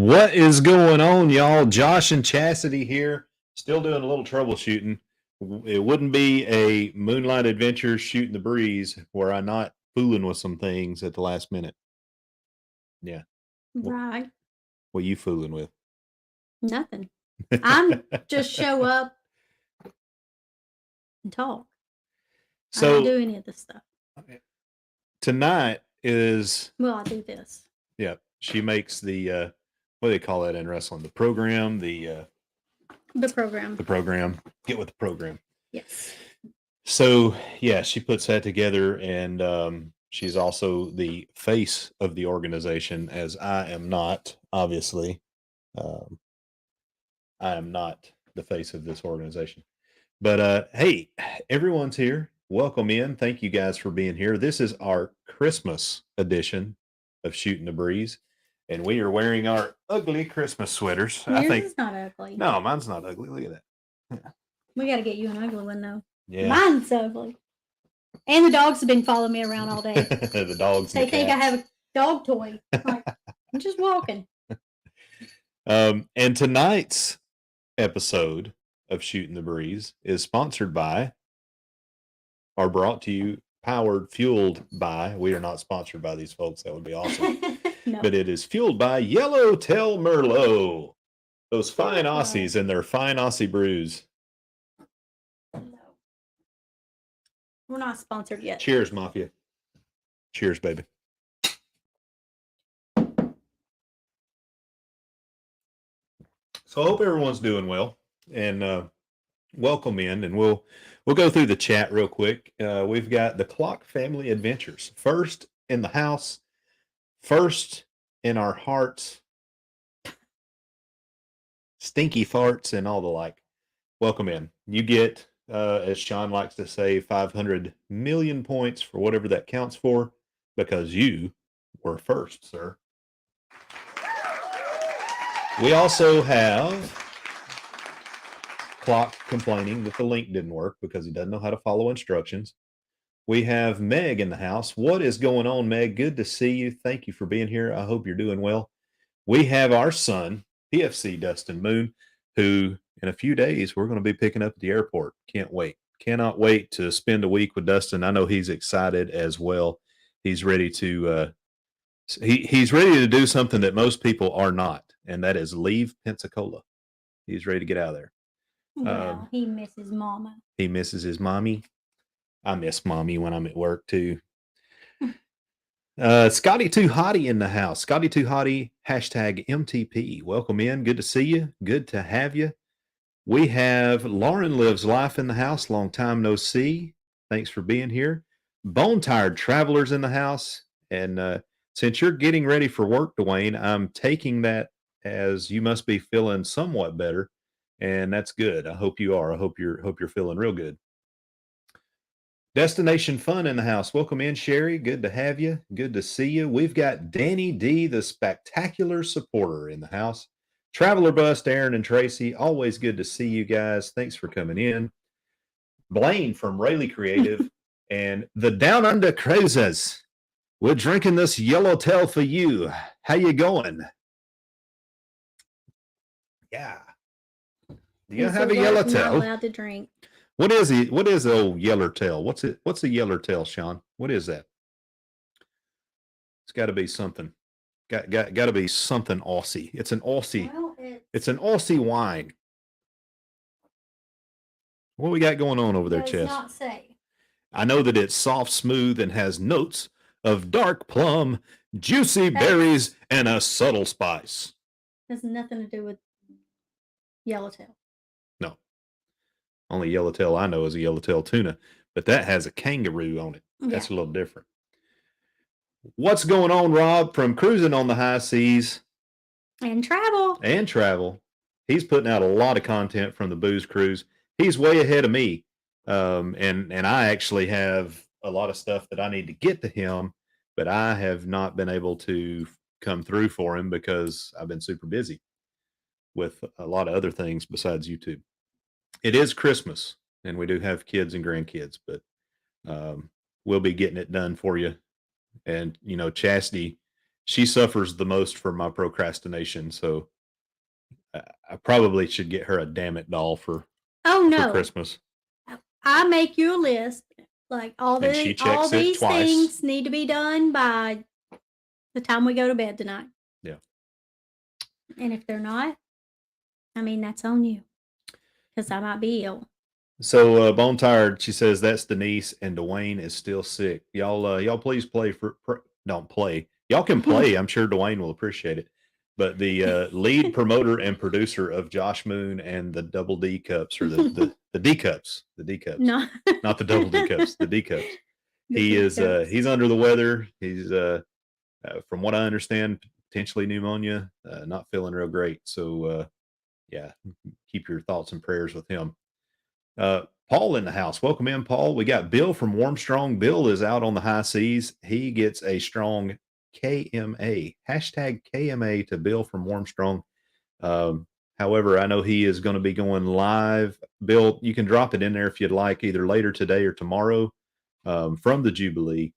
What is going on, y'all? Josh and Chastity here, still doing a little troubleshooting. It wouldn't be a Moonlight Adventures Shooting the Breeze were I not fooling with some things at the last minute. Yeah. Right. What you fooling with? Nothing. I'm just show up and talk. I don't do any of this stuff. Tonight is... Well, I do this. Yeah. She makes the, what do they call that in wrestling? The program, The program. The program. Get with the program. Yes. So, yeah, she puts that together, and she's also the face of the organization, as I am not, obviously. I am not the face of this organization. But, hey, everyone's here. Welcome in. Thank you guys for being here. This is our Christmas edition of Shootin' the Breeze, and we are wearing our ugly Christmas sweaters. Yours is not ugly. No, mine's not ugly. Look at that. Yeah. We got to get you an ugly one, though. Yeah. Mine's ugly. And the dogs have been following me around all day. The dogs. They think I have a dog toy. Like, I'm just walking. And tonight's episode of Shootin' the Breeze is sponsored by, or brought to you, fueled by. We are not sponsored by these folks. That would be awesome. No. But it is fueled by Yellowtail Merlot. Those fine Aussies and their fine Aussie brews. No. We're not sponsored yet. Cheers, Mafia. Cheers, baby. So I hope everyone's doing well, and welcome in, and we'll go through the chat real quick. We've got the Clock Family Adventures, first in the house, first in our hearts, stinky farts, and all the like. Welcome in. You get, as Sean likes to say, 500 million points for whatever that counts for, because you were first, sir. We also have Clock complaining that the link didn't work because he doesn't know how to follow instructions. We have Meg in the house. What is going on, Meg? Good to see you. Thank you for being here. I hope you're doing well. We have our son, PFC Dustin Moon, who in a few days we're going to be picking up at the airport. Can't wait. Cannot wait to spend a week with Dustin. I know he's excited as well. He's ready to he's ready to do something that most people are not, and that is leave Pensacola. He's ready to get out of there. Well, he misses Mama. He misses his mommy. I miss mommy when I'm at work too. Scotty Too Hottie in the house. Scotty Too Hottie, hashtag MTP. Welcome in. Good to see you. Good to have you. We have Lauren Lives Life in the house. Long time no see. Thanks for being here. Bone Tired Travelers in the house. And since you're getting ready for work, Dwayne, I'm taking that as you must be feeling somewhat better. And that's good. I hope you are. I hope you're feeling real good. Destination Fun in the house. Welcome in, Sherry. Good to have you. Good to see you. We've got Danny D, the spectacular supporter, in the house. Traveler Bust, Aaron and Tracy. Always good to see you guys. Thanks for coming in. Blaine from Rayleigh Creative and the Down Under Cruisers. We're drinking this Yellowtail for you. How you going? Yeah. Do you have a Yellowtail? Not allowed to drink. What is it? What is the old Yellowtail? What's it? What's a Yellowtail, Sean? What is that? It's got to be something. Got to be something Aussie. It's an Aussie. Well, it's an Aussie wine. What we got going on over there, Chess? Not say. I know that it's soft, smooth, and has notes of dark plum, juicy berries, and a subtle spice. Has nothing to do with Yellowtail. No. Only Yellowtail I know is a Yellowtail tuna, but that has a kangaroo on it. That's a little different. What's going on, Rob, from Cruising on the High Seas? And travel. He's putting out a lot of content from the Booze Cruise. He's way ahead of me. And I actually have a lot of stuff that I need to get to him, but I have not been able to come through for him because I've been super busy with a lot of other things besides YouTube. It is Christmas, and we do have kids and grandkids, but we'll be getting it done for you. And, you know, Chastity she suffers the most from my procrastination. So I probably should get her a damn it doll for no. Christmas. I make you a list. Like all And she the all checks it these twice. things need to be done by the time we go to bed tonight. Yeah. And if they're not, I mean, that's on you. Because I might be ill. So Bone Tired, she says that's Denise and Dwayne is still sick. Y'all please play don't play. Y'all can play. I'm sure Dwayne will appreciate it. But the lead promoter and producer of Josh Moon and the Double D Cups, or the D Cups, No. not the Double D Cups, the D Cups. The He D is cups. he's under the weather. He's from what I understand, potentially pneumonia, not feeling real great. So yeah, keep your thoughts and prayers with him. Paul in the house. Welcome in, Paul. We got Bill from Warmstrong. Bill is out on the high seas. He gets a strong KMA. Hashtag KMA to Bill from Warmstrong. However, I know he is going to be going live. Bill, you can drop it in there if you'd like, either later today or tomorrow from the Jubilee.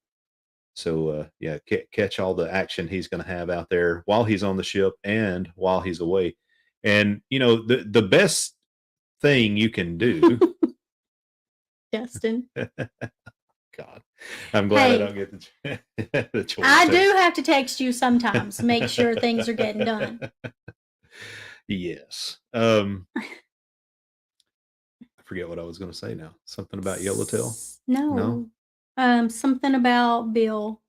So, yeah, catch all the action he's going to have out there while he's on the ship and while he's away. And, you know, the best thing you can do. Justin. God, I'm glad I don't get the choice. I do have to text you sometimes, make sure things are getting done. Yes. I forget what I was going to say now. Something about Yellowtail? No. Something about Bill.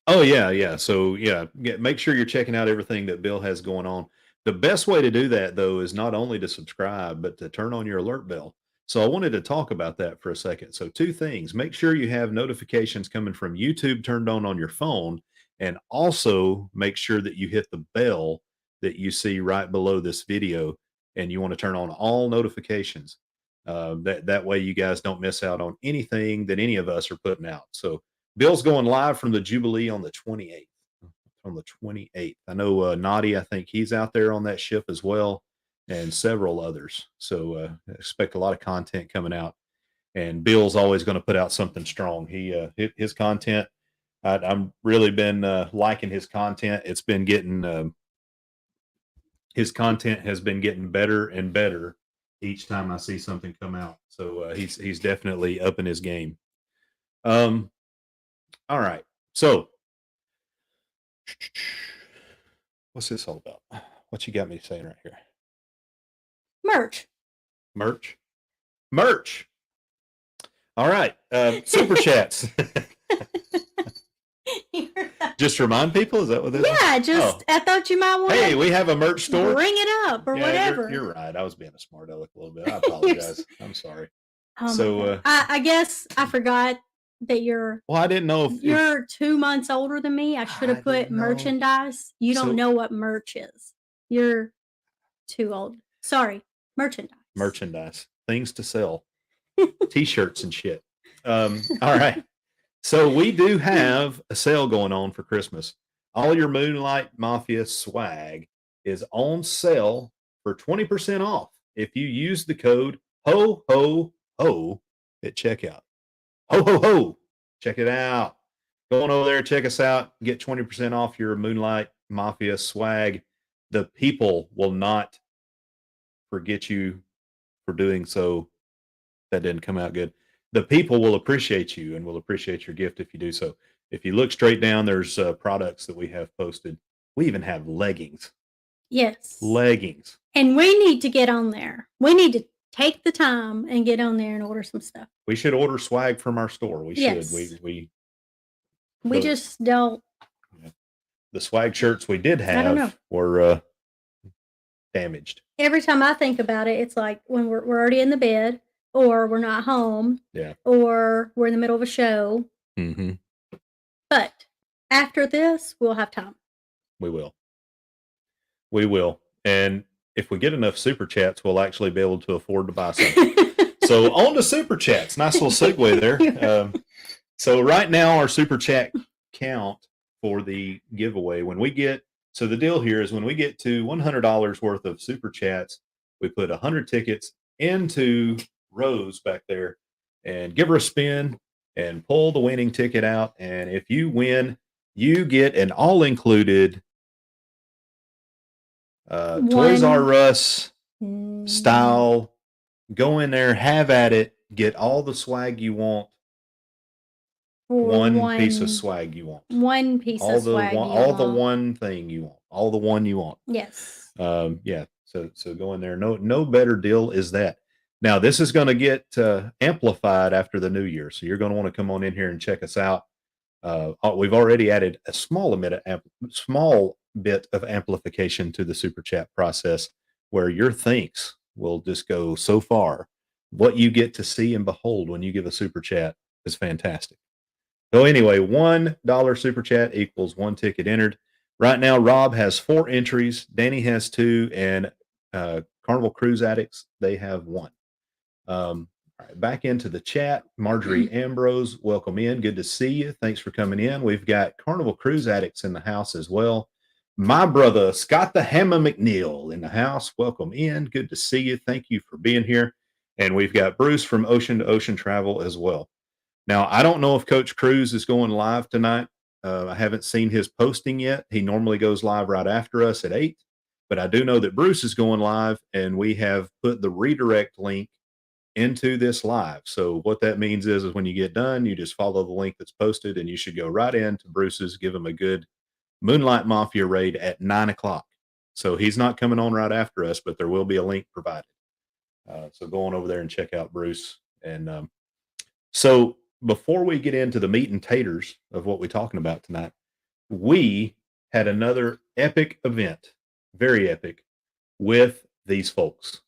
Oh, yeah. So, yeah, make sure you're checking out everything that Bill has going on. The best way to do that, though, is not only to subscribe, but to turn on your alert bell. So I wanted to talk about that for a second. So 2 things. Make sure you have notifications coming from YouTube turned on your phone, and also make sure that you hit the bell that you see right below this video, and you want to turn on all notifications. That way you guys don't miss out on anything that any of us are putting out. So Bill's going live from the Jubilee on the 28th. On the 28th. I know Naughty, I think he's out there on that ship as well, and several others. So expect a lot of content coming out. And Bill's always going to put out something strong. His content, I'm really been liking his content. It's been getting his content has been getting better and better each time I see something come out. So he's definitely upping his game. All right. So what's this all about? What you got me saying right here? Merch. All right. Super chats. Just remind people? Is that what this is? Yeah, I thought you might want Hey, we have a merch store. Bring it up or whatever. You're right. I was being a smart aleck a little bit. I apologize. I'm sorry. So I guess I forgot that you're. Well, I didn't know if you're 2 months older than me. I should have put merchandise. You don't know what merch is. You're too old. Sorry, merchandise. Things to sell. T-shirts and shit. All right. So we do have a sale going on for Christmas. All your Moonlight Mafia swag is on sale for 20% off if you use the code HO at checkout. Ho. Check it out. Go on over there, check us out, get 20% off your Moonlight Mafia swag. The people will not forget you for doing so. That didn't come out good. The people will appreciate you and will appreciate your gift if you do so. If you look straight down, there's products that we have posted. We even have leggings. Yes. Leggings. And we need to get on there. We need to take the time and get on there and order some stuff. We should order swag from our store. We should. We just don't. The swag shirts we did have were damaged. Every time I think about it, it's like when we're already in the bed, or we're not home, or we're in the middle of a show. Mm-hmm. But after this, we'll have time. We will. And if we get enough super chats, we'll actually be able to afford to buy something. So on to super chats. Nice little segue there. So right now our super chat count for the giveaway, so the deal here is when we get to $100 worth of super chats, we put 100 tickets into Rose back there and give her a spin and pull the winning ticket out. And if you win, you get an all-included Toys R Us style. Go in there, have at it, get all the swag you want. One piece of swag you want. One piece of swag all the one thing you want. All the one you want. Yes. Yeah. So go in there. No better deal is that. Now this is going to get amplified after the new year. So you're going to want to come on in here and check us out. We've already added a small bit of amplification to the super chat process, where your thanks will just go so far. What you get to see and behold when you give a super chat is fantastic. So anyway, $1 super chat equals 1 ticket entered. Right now, Rob has 4 entries. Danny has 2, and Carnival Cruise Addicts, they have 1. All right, back into the chat. Marjorie Ambrose, welcome in. Good to see you. Thanks for coming in. We've got Carnival Cruise Addicts in the house as well. My brother, Scott the Hammer McNeil in the house. Welcome in. Good to see you. Thank you for being here. And we've got Bruce from Ocean to Ocean Travel as well. Now, I don't know if Coach Cruz is going live tonight. I haven't seen his posting yet. He normally goes live right after us at 8. But I do know that Bruce is going live, and we have put the redirect link into this live. So what that means is when you get done, you just follow the link that's posted, and you should go right into Bruce's, give him a good Moonlight Mafia raid at 9 o'clock. So he's not coming on right after us, but there will be a link provided. So go on over there and check out Bruce. And so before we get into the meat and taters of what we're talking about tonight, we had another epic event, very epic, with these folks.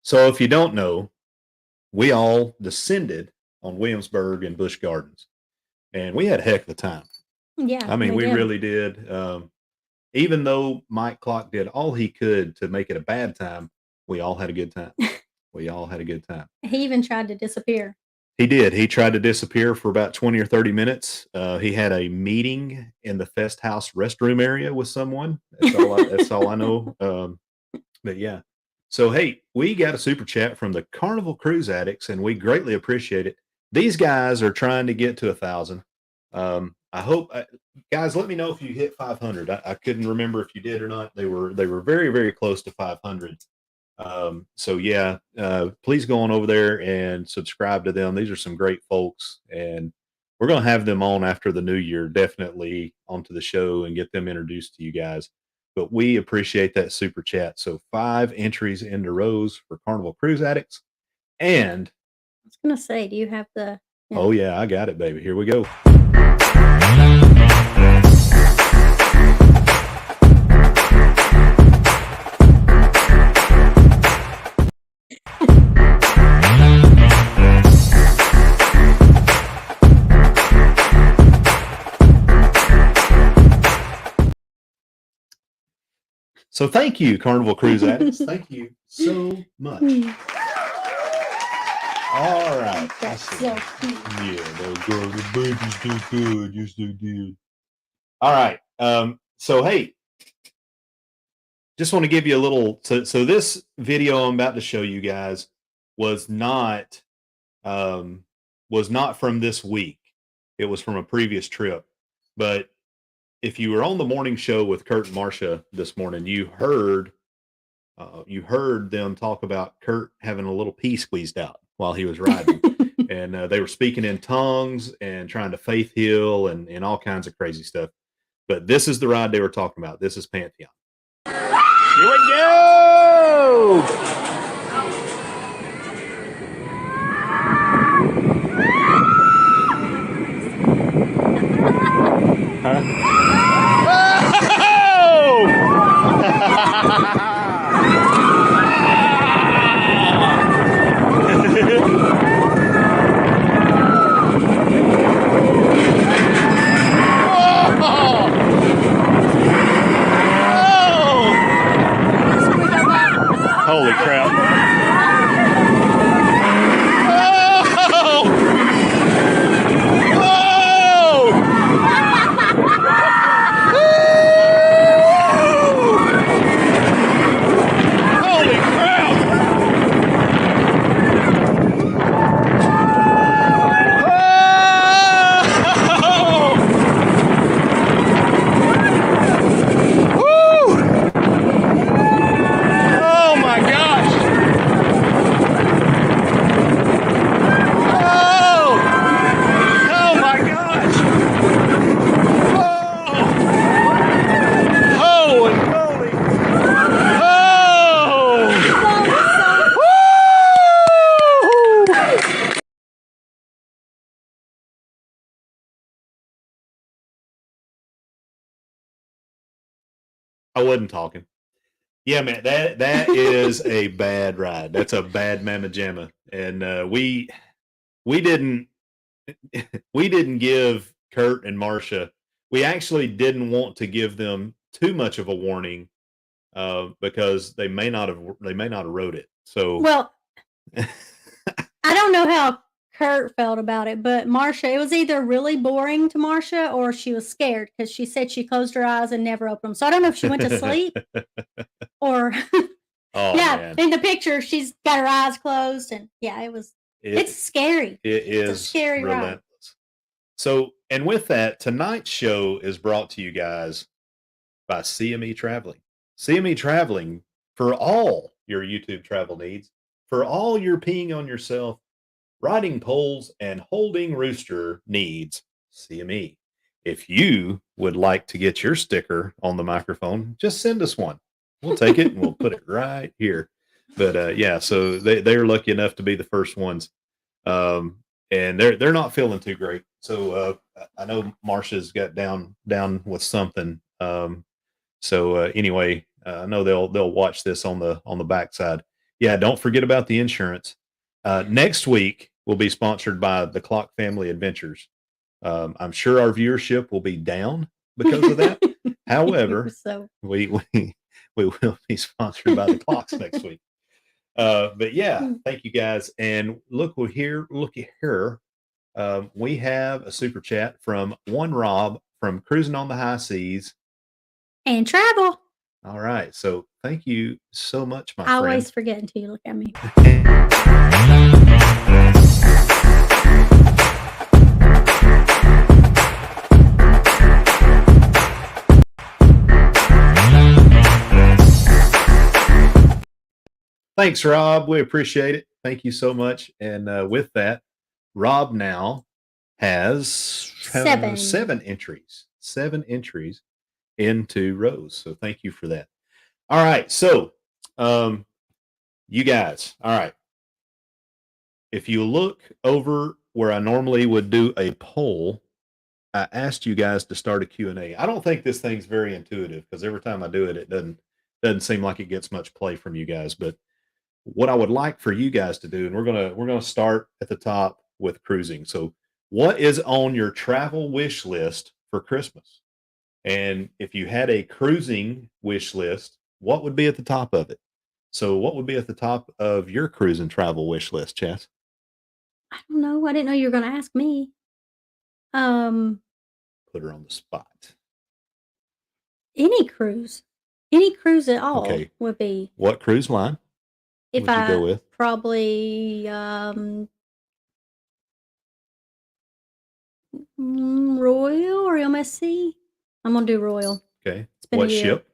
So if you don't know, we all descended on Williamsburg and Busch Gardens, and we had a heck of a time. Yeah. I mean, we really did. Even though Mike Clock did all he could to make it a bad time, we all had a good time. We all had a good time. He even tried to disappear. He did. He tried to disappear for about 20 or 30 minutes. He had a meeting in the Fest House restroom area with someone. That's all I know. But yeah. So, hey, we got a super chat from the Carnival Cruise Addicts, and we greatly appreciate it. These guys are trying to get to 1,000. I hope, guys, let me know if you hit 500. I couldn't remember if you did or not. They were very, very close to 500. So yeah, please go on over there and subscribe to them. These are some great folks, and we're going to have them on after the new year, definitely onto the show and get them introduced to you guys. But we appreciate that super chat. So 5 entries into rows for Carnival Cruise Addicts. And I was going to say, do you have the... Yeah. Oh yeah, I got it, baby. Here we go. So thank you, Carnival Cruise Addicts. Thank you so much. All right. That's so cute. Yeah, those girls, the babies do good. Yes, they did. All right. So hey, just want to give you a little. So this video I'm about to show you guys was not from this week. It was from a previous trip. But if you were on the morning show with Kurt and Marcia this morning, you heard them talk about Kurt having a little pee squeezed out while he was riding. And they were speaking in tongues and trying to faith heal and all kinds of crazy stuff. But this is the ride they were talking about. This is Pantheon. Here we go! Huh? Holy crap. I wasn't talking. Yeah, man, that is a bad ride. That's a bad mamma jamma. And we didn't we didn't give Kurt and Marcia. We actually didn't want to give them too much of a warning because they may not have rode it. So Well, I don't know how Kurt felt about it, but Marcia, it was either really boring to Marcia or she was scared because she said she closed her eyes and never opened them. So I don't know if she went to sleep or oh yeah. man, In the picture, she's got her eyes closed, and yeah, it's scary. It is It's a scary relentless. ride. So, and with that, tonight's show is brought to you guys by CME Traveling. CME Traveling for all your YouTube travel needs, for all your peeing on yourself, riding poles, and holding rooster needs. CME. If you would like to get your sticker on the microphone, just send us one. We'll take it and we'll put it right here. But yeah, so they're lucky enough to be the first ones. And they're not feeling too great. So I know Marcia's got down with something. So anyway, I know they'll watch this on the backside. Yeah, don't forget about the insurance. Next week will be sponsored by the Clock Family Adventures. I'm sure our viewership will be down because of that. However, we will be sponsored by the Clocks next week. But yeah, thank you guys. And looky here. We have a super chat from one Rob from Cruising on the High Seas and Travel. All right. So thank you so much, my I friend. always forget until you look at me. Thanks, Rob. We appreciate it. Thank you so much. And with that, Rob now has seven entries into Rose. So thank you for that. All right. So you guys, all right. If you look over where I normally would do a poll, I asked you guys to start a Q&A. I don't think this thing's very intuitive because every time I do it, it doesn't seem like it gets much play from you guys. But what I would like for you guys to do, and we're gonna start at the top with cruising. So what is on your travel wish list for Christmas? And if you had a cruising wish list, what would be at the top of it? So what would be at the top of your cruising travel wish list, Chess? I don't know. I didn't know you were going to ask me. Put her on the spot. Any cruise at all would be. What cruise line If would you go with? Probably Royal or MSC. I'm gonna do Royal. Okay. It's been What a year. ship?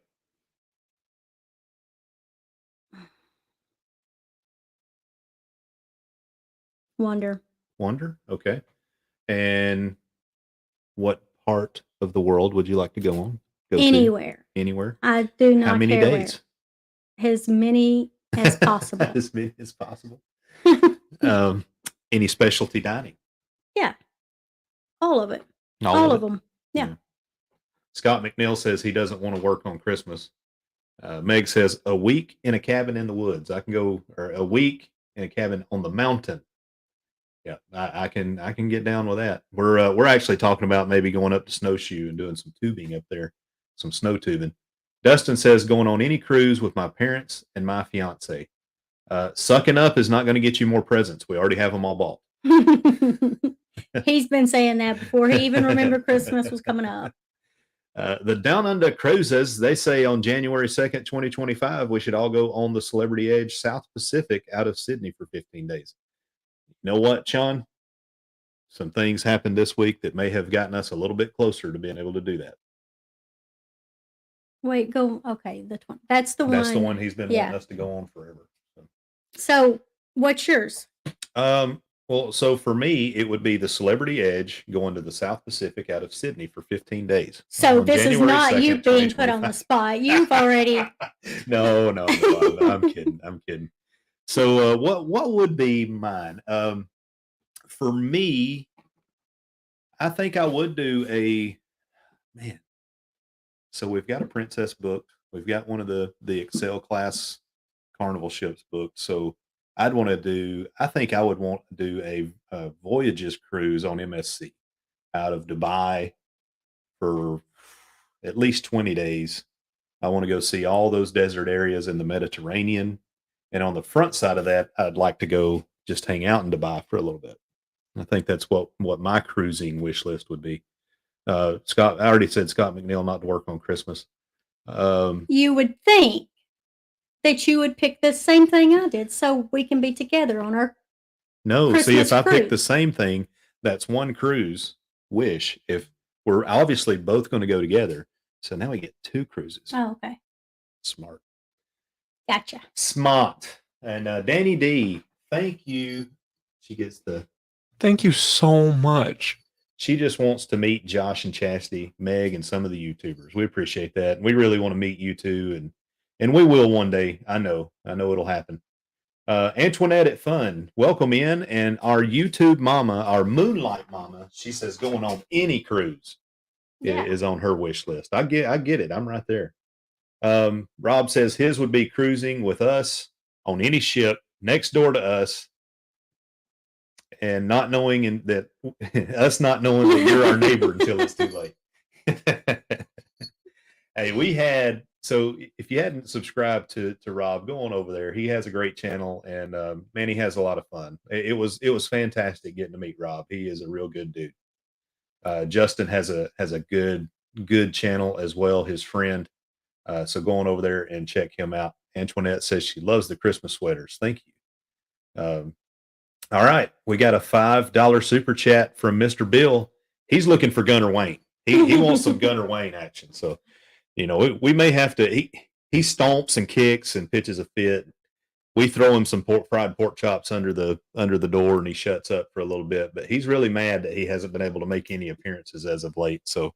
Wonder. Okay. And what part of the world would you like to go on? Anywhere. Anywhere? I do not How many care days? Where. As many as possible. As many as possible. Any specialty dining? Yeah. All of it. All of of them. Yeah. Scott McNeil says he doesn't want to work on Christmas. Meg says a week in a cabin in the woods. I can go, or a week in a cabin on the mountain. Yeah, I can get down with that. We're actually talking about maybe going up to Snowshoe and doing some tubing up there, some snow tubing. Dustin says going on any cruise with my parents and my fiance. Sucking up is not going to get you more presents. We already have them all bought. He's been saying that before he even remembered Christmas was coming up. The Down Under Cruises, they say on January 2nd, 2025, we should all go on the Celebrity Edge South Pacific out of Sydney for 15 days. You know what, Sean? Some things happened this week that may have gotten us a little bit closer to being able to do that. Wait, go. Okay, that's the one. That's the one he's been wanting us to go on forever. So what's yours? Well, so for me, it would be the Celebrity Edge going to the South Pacific out of Sydney for 15 days. So this is not you being put on the spot. You've already. No, I'm kidding. I'm kidding. So what would be mine? For me, I think I would do man. So we've got a princess booked. We've got one of the Excel class Carnival ships booked. So I'd want to do. I think I would want to do a Voyages cruise on MSC out of Dubai for at least 20 days. I want to go see all those desert areas in the Mediterranean. And on the front side of that, I'd like to go just hang out in Dubai for a little bit. I think that's what my cruising wish list would be. Scott, I already said Scott McNeil not to work on Christmas. You would think that you would pick the same thing I did, so we can be together on our No, see, Christmas if I pick the cruise. same thing, that's one cruise wish. If we're obviously both going to go together, so now we get 2 cruises. Oh, okay. Smart. Gotcha. Smart. And Danny D, thank you. She gets the. Thank you so much. She just wants to meet Josh and Chastity, Meg, and some of the YouTubers. We appreciate that. And we really want to meet you too. And we will one day. I know it'll happen. Antoinette at Fun, welcome in. And our YouTube mama, our Moonlight mama, she says going on any cruise is on her wish list. I get it. I'm right there. Rob says his would be cruising with us on any ship next door to us, and not knowing that us not knowing that you're our neighbor until it's too late. Hey, so if you hadn't subscribed to Rob, go on over there. He has a great channel, and man, he has a lot of fun. It was fantastic getting to meet Rob. He is a real good dude. Justin has a good channel as well, his friend. So go on over there and check him out. Antoinette says she loves the Christmas sweaters. Thank you. All right, we got a $5 super chat from Mr. Bill. He's looking for Gunner Wayne. He wants some Gunner Wayne action. So, we may have to. He stomps and kicks and pitches a fit. We throw him some fried pork chops under the door, and he shuts up for a little bit. But he's really mad that he hasn't been able to make any appearances as of late. So,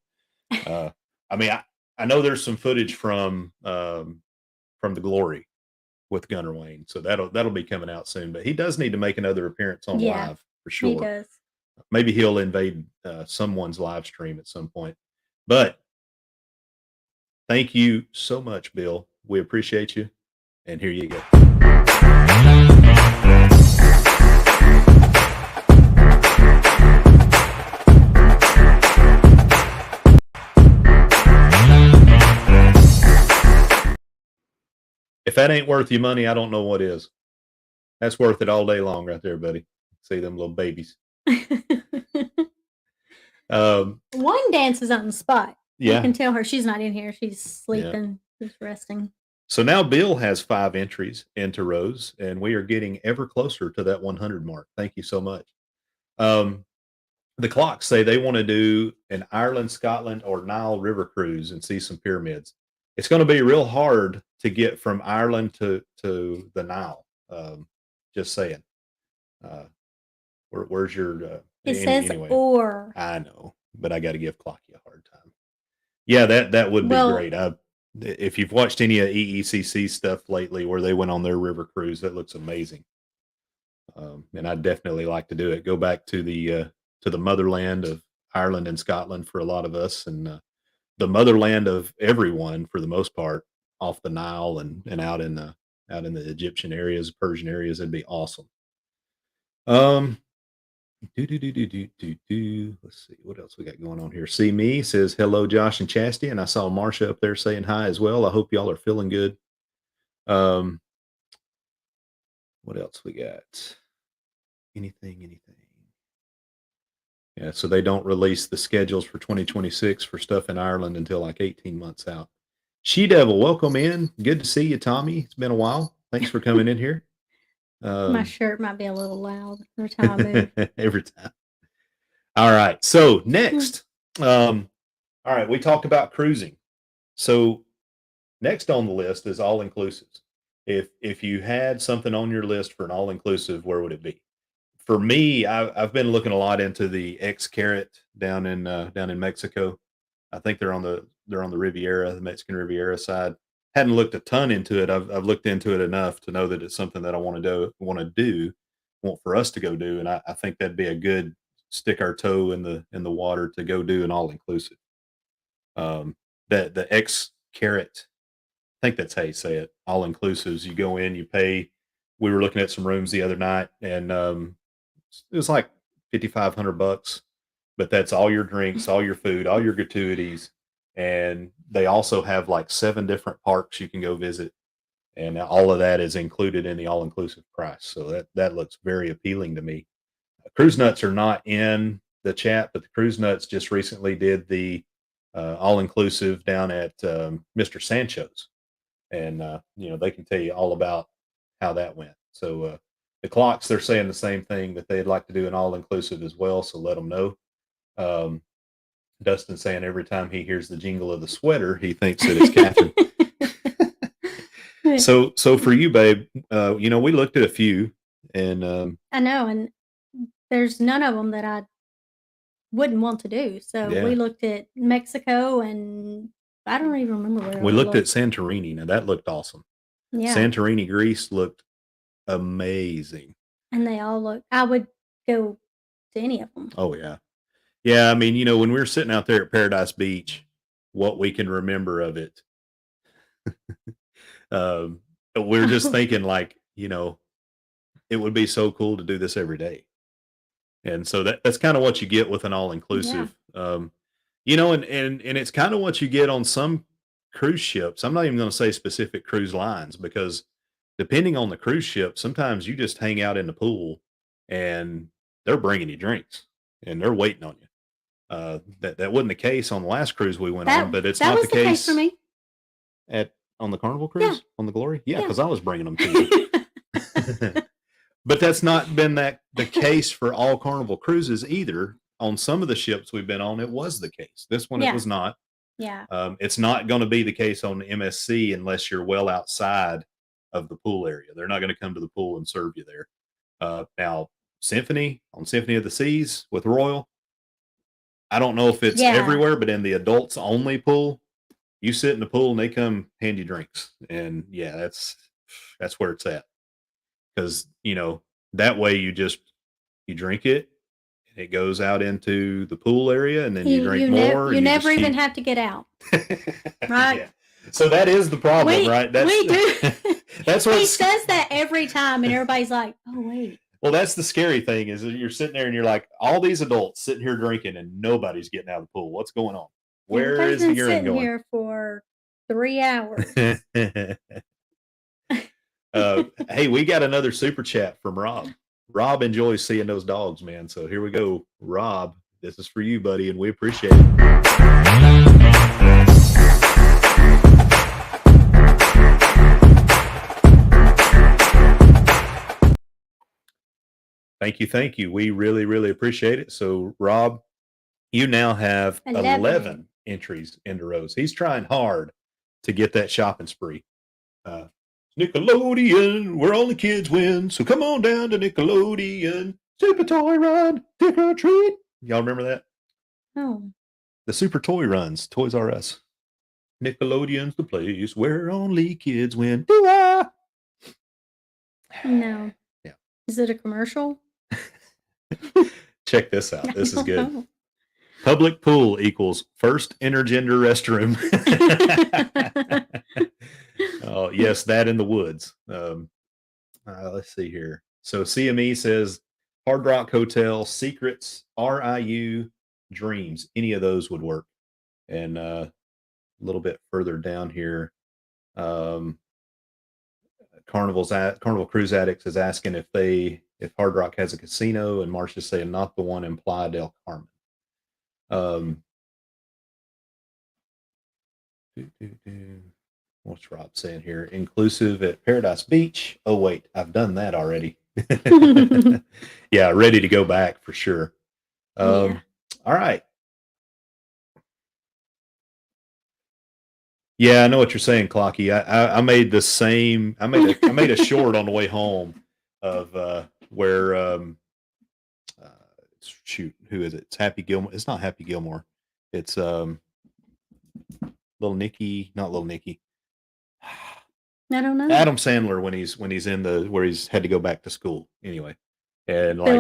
I mean, I know there's some footage from the Glory with Gunner Wayne, so that'll be coming out soon. But he does need to make another appearance on live for sure. He does. Maybe he'll invade someone's live stream at some point. But thank you so much, Bill. We appreciate you. And here you go. If that ain't worth your money, I don't know what is. That's worth it all day long right there, buddy. See them little babies. One dances on the spot. Yeah. You can tell her she's not in here. She's sleeping, just resting. So now Bill has 5 entries into Rose, and we are getting ever closer to that 100 mark. Thank you so much. The clocks say they want to do an Ireland, Scotland, or Nile River cruise and see some pyramids. It's going to be real hard to get from Ireland to the Nile. Just saying. Where's your? It says anyway. or. I know, but I got to give Clocky a hard time. Yeah, that would be great. If you've watched any of EECC stuff lately, where they went on their river cruise, that looks amazing. And I'd definitely like to do it. Go back to the motherland of Ireland and Scotland for a lot of us, and the motherland of everyone for the most part, off the Nile and out in the Egyptian areas, Persian areas. That'd be awesome. Let's see what else we got going on here. See Me says hello, Josh and Chastity, and I saw Marsha up there saying hi as well. I hope y'all are feeling good. What else we got? Anything? Yeah, so they don't release the schedules for 2026 for stuff in Ireland until like 18 months out. She Devil, welcome in. Good to see you, Tommy. It's been a while. Thanks for coming in here. My shirt might be a little loud every time I move. Every time. All right. So next, all right, we talked about cruising. So next on the list is all inclusives. If you had something on your list for an all inclusive, where would it be? For me, I've been looking a lot into the X-Carrot down in Mexico. I think they're on the Riviera, the Mexican Riviera side. Hadn't looked a ton into it. I've looked into it enough to know that it's something that I want for us to go do, and I think that'd be a good stick our toe in the water to go do an all inclusive. The X-Carrot think that's how you say it. All inclusives. You go in, you pay. We were looking at some rooms the other night, and it was like $5,500, but that's all your drinks, all your food, all your gratuities, and they also have like 7 different parks you can go visit, and all of that is included in the all inclusive price. So that looks very appealing to me. Cruise Nuts are not in the chat, but the Cruise Nuts just recently did the all inclusive down at Mr. Sancho's, and they can tell you all about how that went. So the clocks, they're saying the same thing, that they'd like to do an all inclusive as well. So let them know. Dustin saying every time he hears the jingle of the sweater, he thinks that it's Catherine. So for you, babe, we looked at a few, and I know, and there's none of them that I wouldn't want to do. So Yeah. we looked at Mexico, and I don't even remember where we looked at Santorini. Now that looked awesome. Yeah, Santorini, Greece looked amazing. and they all look. I would go to any of them. Oh yeah. Yeah, I mean, when we were sitting out there at Paradise Beach, what we can remember of it, we're just thinking like, it would be so cool to do this every day. And so that's kind of what you get with an all inclusive. And it's kind of what you get on some cruise ships. I'm not even going to say specific cruise lines, because depending on the cruise ship, sometimes you just hang out in the pool and they're bringing you drinks and they're waiting on you. That wasn't the case on the last cruise we went on, but it's that not was the case for me. on the Carnival cruise, on the Glory. Yeah, Yeah. because I was bringing them to you. But that's not been the case for all Carnival cruises either. On some of the ships we've been on, it was the case. This one, it was not. Yeah. It's not going to be the case on the MSC unless you're well outside of the pool area. They're not going to come to the pool and serve you there. Now, Symphony of the Seas with Royal, I don't know if it's everywhere, but in the adults only pool, you sit in the pool and they come hand you drinks. And yeah, that's where it's at. Because, that way you drink it, and it goes out into the pool area, and then you drink more. You never even have to get out. Right? Yeah. So that is the problem, right? We do. That's what he says that every time, and everybody's like, "Oh, wait." Well, that's the scary thing, is that you're sitting there and you're like, all these adults sitting here drinking, and nobody's getting out of the pool. What's going on? Where is the urine going? Here for 3 hours. Hey, we got another super chat from Rob. Rob enjoys seeing those dogs, man. So here we go. Rob, this is for you, buddy, and we appreciate it. Thank you. We really, really appreciate it. So, Rob, you now have 11 entries into Rose. He's trying hard to get that shopping spree. Nickelodeon, where all the kids win. So come on down to Nickelodeon. Super Toy Run, trick or treat. Y'all remember that? Oh. The Super Toy Runs, Toys R Us. Nickelodeon's the place where only kids win. Do-ah! No. Yeah. Is it a commercial? Check this out. This is good. Public pool equals first intergender restroom. Oh, yes, that in the woods. Let's see here. So CME says Hard Rock Hotel, Secrets, RIU, Dreams. Any of those would work. And a little bit further down here, Carnival Cruise Addicts is asking if Hard Rock has a casino, and Marcia's saying not the one in Playa del Carmen. What's Rob saying here? Inclusive at Paradise Beach. Oh wait, I've done that already. Yeah, ready to go back for sure. All right. Yeah, I know what you're saying, Clocky. I made the same. I made a short on the way home of where shoot, who is it? It's Happy Gilmore. It's not Happy Gilmore. It's Little Nicky, not Little Nicky. I don't know. Adam Sandler when he's in where he's had to go back to school anyway, and like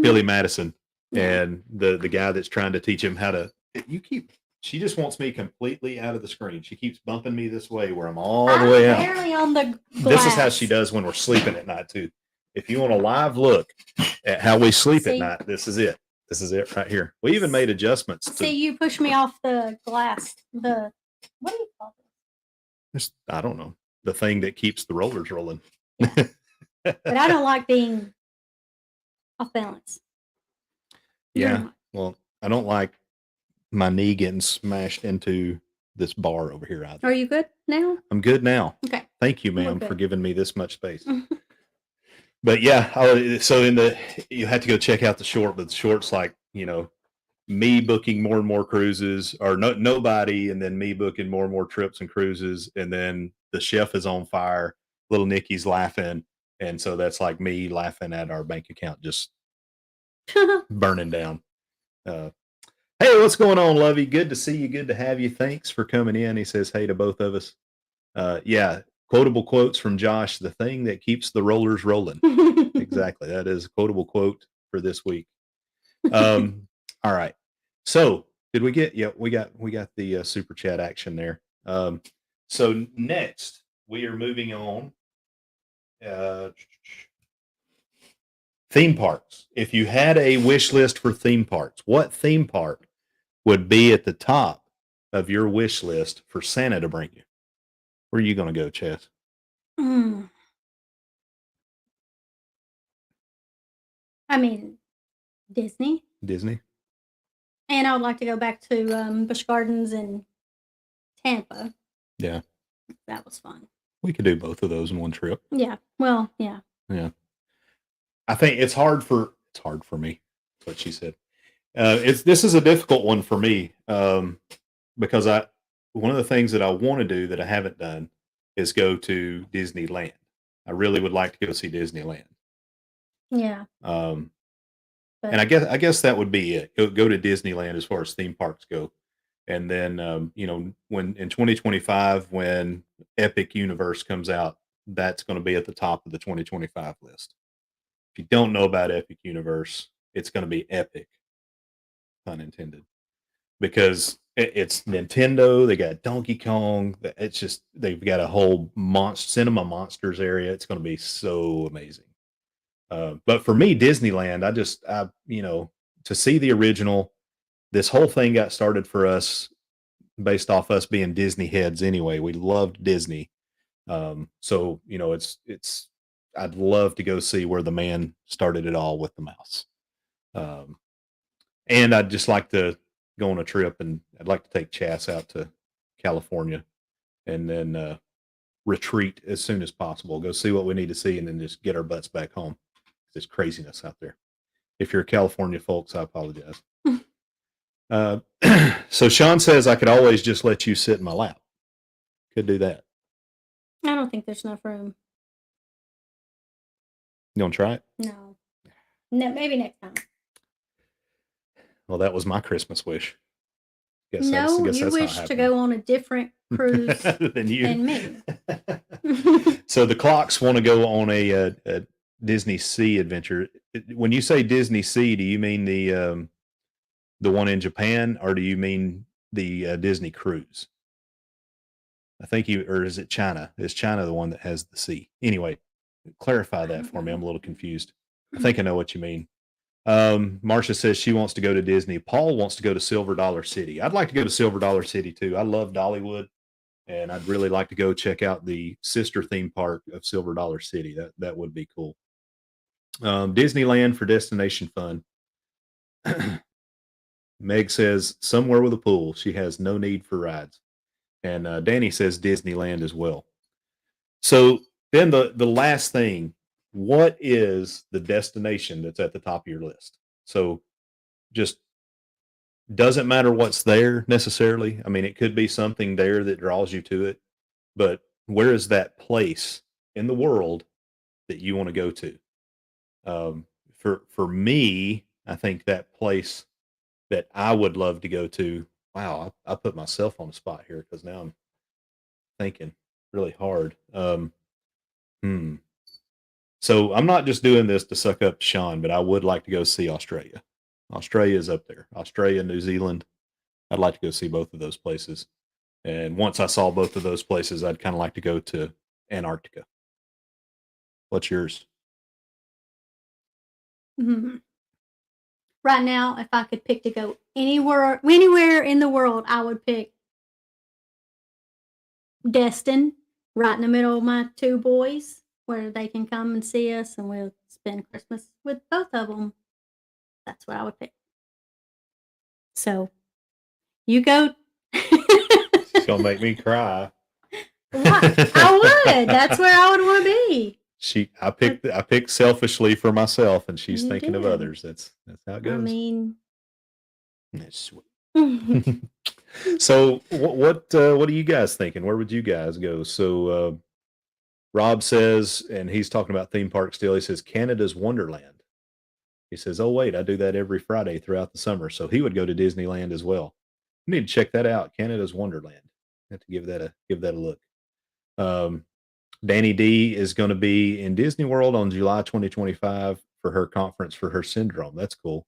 Billy Madison. Yeah. And the guy that's trying to teach him how to. You keep She just wants me completely out of the screen. She keeps bumping me this way where I'm all the way out. Barely on the glass. This is how she does when we're sleeping at night too. If you want a live look at how we sleep at night, this is it. This is it right here. We even made adjustments. See, you push me off the glass. What do you call it? I don't know. The thing that keeps the rollers rolling. Yeah. But I don't like being off balance. Yeah. Well, I don't like my knee getting smashed into this bar over here either. Are you good now? I'm good now. Okay. Thank you, ma'am, for giving me this much space. But yeah, so you had to go check out the short, but the short's like, me booking more and more cruises, or nobody, and then me booking more and more trips and cruises, and then the chef is on fire, little Nikki's laughing, and so that's like me laughing at our bank account just burning down. Hey, what's going on, Lovey? Good to see you. Good to have you. Thanks for coming in. He says hey to both of us. Yeah, quotable quotes from Josh. The thing that keeps the rollers rolling. Exactly. That is a quotable quote for this week. All right. So did we get? Yeah, we got the super chat action there. So next we are moving on. Theme parks. If you had a wish list for theme parks, what theme park would be at the top of your wish list for Santa to bring you? Where are you going to go, Chess? I mean, Disney. Disney. And I would like to go back to Busch Gardens in Tampa. Yeah. That was fun. We could do both of those in one trip. Yeah. Well, yeah. Yeah. I think it's hard for me. That's what she said. This is a difficult one for me because one of the things that I want to do that I haven't done is go to Disneyland. I really would like to go see Disneyland. Yeah. And I guess that would be it. Go to Disneyland as far as theme parks go. And then when in 2025 when Epic Universe comes out, that's going to be at the top of the 2025 list. If you don't know about Epic Universe, it's going to be epic, pun intended, because it's Nintendo. They got Donkey Kong. It's just they've got a whole Cinema Monsters area. It's going to be so amazing. But for me, Disneyland, to see the original, this whole thing got started for us based off us being Disney heads anyway. We loved Disney. So I'd love to go see where the man started it all with the mouse. And I'd just like to go on a trip, and I'd like to take Chas out to California and then retreat as soon as possible. Go see what we need to see and then just get our butts back home. There's craziness out there. If you're California folks, I apologize. So Sean says I could always just let you sit in my lap. Could do that. I don't think there's enough room. You want to try it? No, maybe next time. Well, that was my Christmas wish. You wish to go on a different cruise than me. So the Clocks want to go on a Disney Sea adventure. When you say Disney Sea, do you mean the one in Japan, or do you mean the Disney cruise? I think or is it China? Is China the one that has the sea? Anyway, clarify that for me. I'm a little confused. I think I know what you mean. Marcia says she wants to go to Disney. Paul wants to go to Silver Dollar City. I'd like to go to Silver Dollar City too. I love Dollywood, and I'd really like to go check out the sister theme park of Silver Dollar City. That would be cool. Disneyland for destination fun. Meg says somewhere with a pool. She has no need for rides. And Danny says Disneyland as well. So then the last thing, what is the destination that's at the top of your list? So just doesn't matter what's there necessarily. I mean, it could be something there that draws you to it, but where is that place in the world that you want to go to? For me, I think that place that I would love to go to. Wow, I put myself on the spot here because now I'm thinking really hard. So I'm not just doing this to suck up Sean, but I would like to go see Australia. Australia is up there. Australia, New Zealand. I'd like to go see both of those places. And once I saw both of those places, I'd kind of like to go to Antarctica. What's yours? Mhm. Right now, if I could pick to go anywhere in the world, I would pick Destin, right in the middle of my 2 boys, where they can come and see us, and we'll spend Christmas with both of them. That's what I would pick. So, you go. It's gonna make me cry. What? I would. That's where I would wanna be. I picked selfishly for myself, and she's You thinking of did. others. That's how it goes. I mean That's sweet. So what are you guys thinking? Where would you guys go? So Rob says, and he's talking about theme park still. He says Canada's Wonderland. He says, "Oh wait, I do that every Friday throughout the summer." So he would go to Disneyland as well. You need to check that out. Canada's Wonderland. Have to give that a look. Danny D is going to be in Disney World on July 2025 for her conference for her syndrome. That's cool.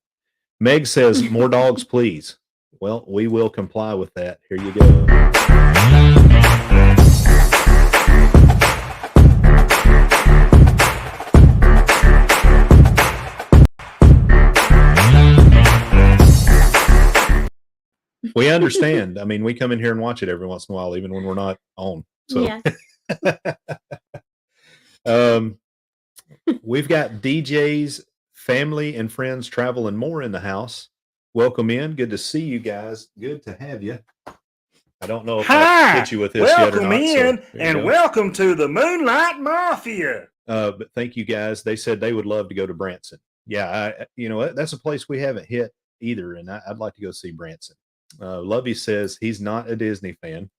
Meg says, "More dogs, please." Well, we will comply with that. Here you go. We understand. I mean, we come in here and watch it every once in a while, even when we're not on. So, Yeah. We've got DJs, family, and friends, travel, and more in the house. Welcome in. Good to see you guys. Good to have you. I don't know if I hit you with this yet or not. Welcome in, and welcome to the Moonlight Mafia. But thank you guys. They said they would love to go to Branson. Yeah, that's a place we haven't hit either, and I'd like to go see Branson. Lovey says he's not a Disney fan.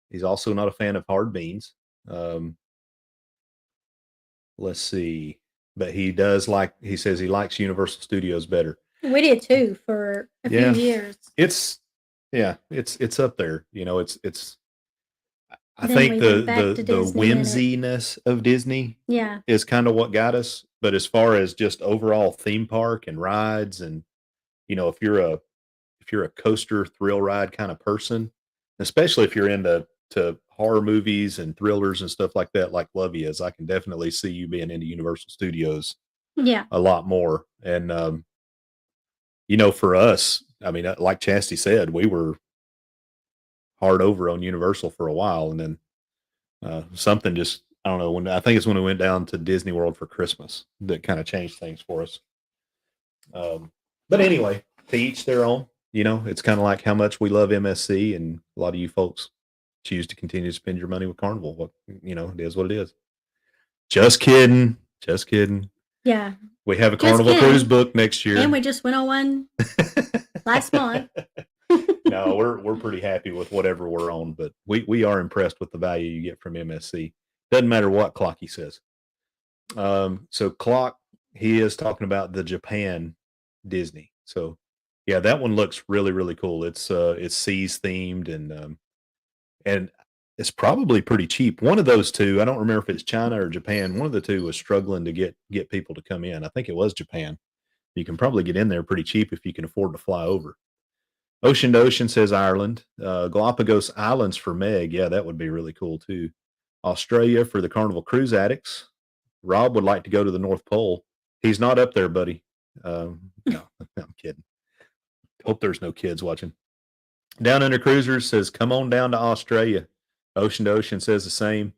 He's also not a fan of hard beans. Let's see, but he says he likes Universal Studios better. We did too for a few years. It's up there. I Then think we the went back to Disney whimsiness of Disney is kind of what got us. But as far as just overall theme park and rides, and if you're a coaster thrill ride kind of person, especially if you're into horror movies and thrillers and stuff like that, like Lovey is, I can definitely see you being into Universal Studios a lot more. And for us, I mean, like Chastity said, we were hard over on Universal for a while, and then something just, I don't know, I think it's when we went down to Disney World for Christmas that kind of changed things for us. But anyway, to each their own. It's kind of like how much we love MSC, and a lot of you folks choose to continue to spend your money with Carnival. It is what it is. Just kidding. Yeah. We have a Carnival cruise booked next year. And we just went on one last month. No, we're pretty happy with whatever we're on, but we are impressed with the value you get from MSC. Doesn't matter what Clocky says. So Clock, he is talking about the Japan Disney. So yeah, that one looks really, really cool. It's seas themed, and it's probably pretty cheap. One of those two, I don't remember if it's China or Japan. One of the two was struggling to get people to come in. I think it was Japan. You can probably get in there pretty cheap if you can afford to fly over. Ocean to Ocean says Ireland. Galapagos Islands for Meg. Yeah, that would be really cool too. Australia for the Carnival Cruise Addicts. Rob would like to go to the North Pole. He's not up there, buddy. No, I'm kidding. Hope there's no kids watching. Down Under Cruisers says, come on down to Australia. Ocean to Ocean says the same.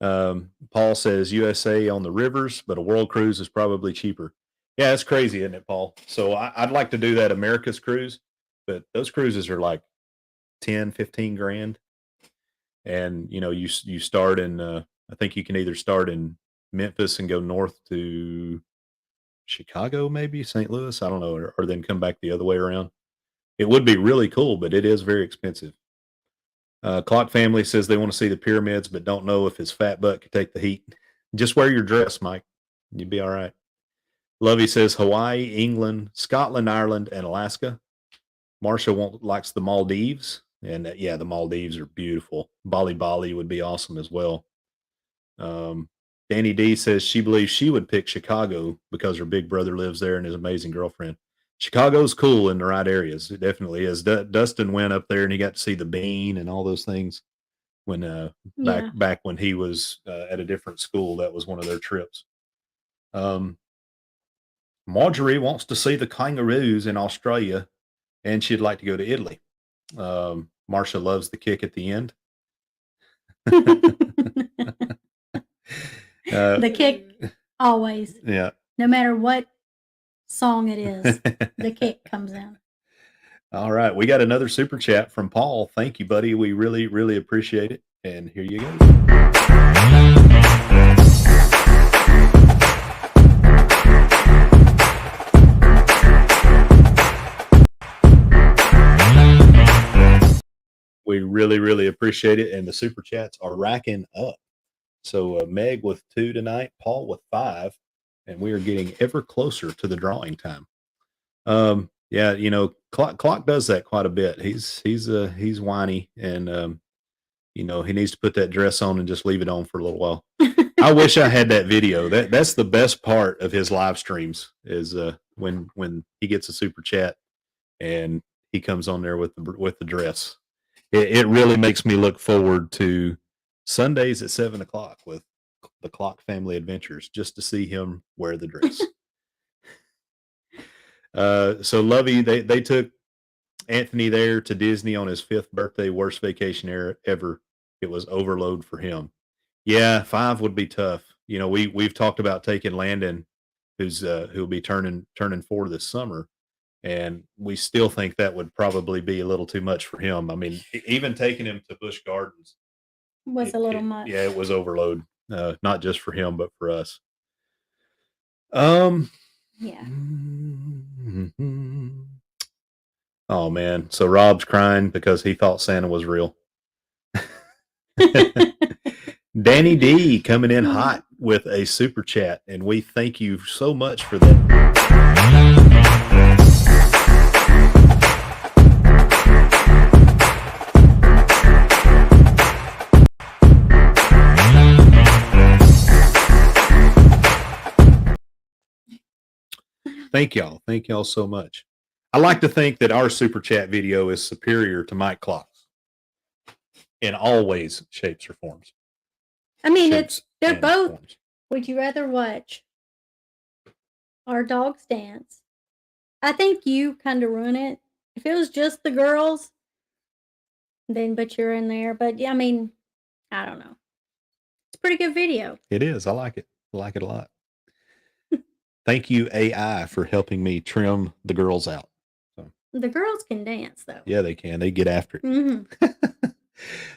Paul says USA on the rivers, but a world cruise is probably cheaper. Yeah, it's crazy, isn't it, Paul? So I'd like to do that America's cruise, but those cruises are like 10, 15 grand. And, you start in, I think you can either start in Memphis and go north to Chicago, maybe St. Louis. I don't know, or then come back the other way around. It would be really cool, but it is very expensive. Clock Family says they want to see the pyramids, but don't know if his fat butt could take the heat. Just wear your dress, Mike. You'd be all right. Lovey says Hawaii, England, Scotland, Ireland, and Alaska. Marsha likes the Maldives. And the Maldives are beautiful. Bali would be awesome as well. Danny D says she believes she would pick Chicago because her big brother lives there and his amazing girlfriend. Chicago's cool in the right areas. It definitely is. Dustin went up there and he got to see the Bean and all those things when Yeah. back when he was at a different school. That was one of their trips. Marjorie wants to see the kangaroos in Australia, and she'd like to go to Italy. Marcia loves the kick at the end. The kick always. Yeah. No matter what song it is, the kick comes in. All right. We got another super chat from Paul. Thank you, buddy. We really, really appreciate it. And here you go. We really, really appreciate it. And the super chats are racking up. So Meg with 2 tonight, Paul with 5, and we are getting ever closer to the drawing time. Yeah, you know, Clock does that quite a bit. He's whiny, and you know, he needs to put that dress on and just leave it on for a little while. I wish I had that video. That's the best part of his live streams is when he gets a super chat and he comes on there with the dress. It really makes me look forward to Sundays at 7:00 with the Clock Family Adventures just to see him wear the dress. So Lovey, they took Anthony there to Disney on his 5th birthday, worst vacation ever. It was overload for him. Yeah, 5 would be tough. You know, we've talked about taking Landon, who'll be turning 4 this summer, and we still think that would probably be a little too much for him. I mean, even taking him to Busch Gardens Was a little much. Yeah, it was overload, not just for him but for us. Yeah. Oh man, so Rob's crying because he thought Santa was real. Danny D coming in hot with a super chat, and we thank you so much for that. Thank y'all so much. I like to think that our super chat video is superior to Mike Clock's in all ways, shapes, or forms. I mean, Shapes they're and both. forms. Would you rather watch our dogs dance? I think you kind of ruin it. If it was just the girls, then but you're in there. But yeah, I mean, I don't know. It's a pretty good video. It is. I like it. I like it a lot. Thank you, AI, for helping me trim the girls out. So, The girls can dance though. yeah, they can. They get after it. Mm-hmm.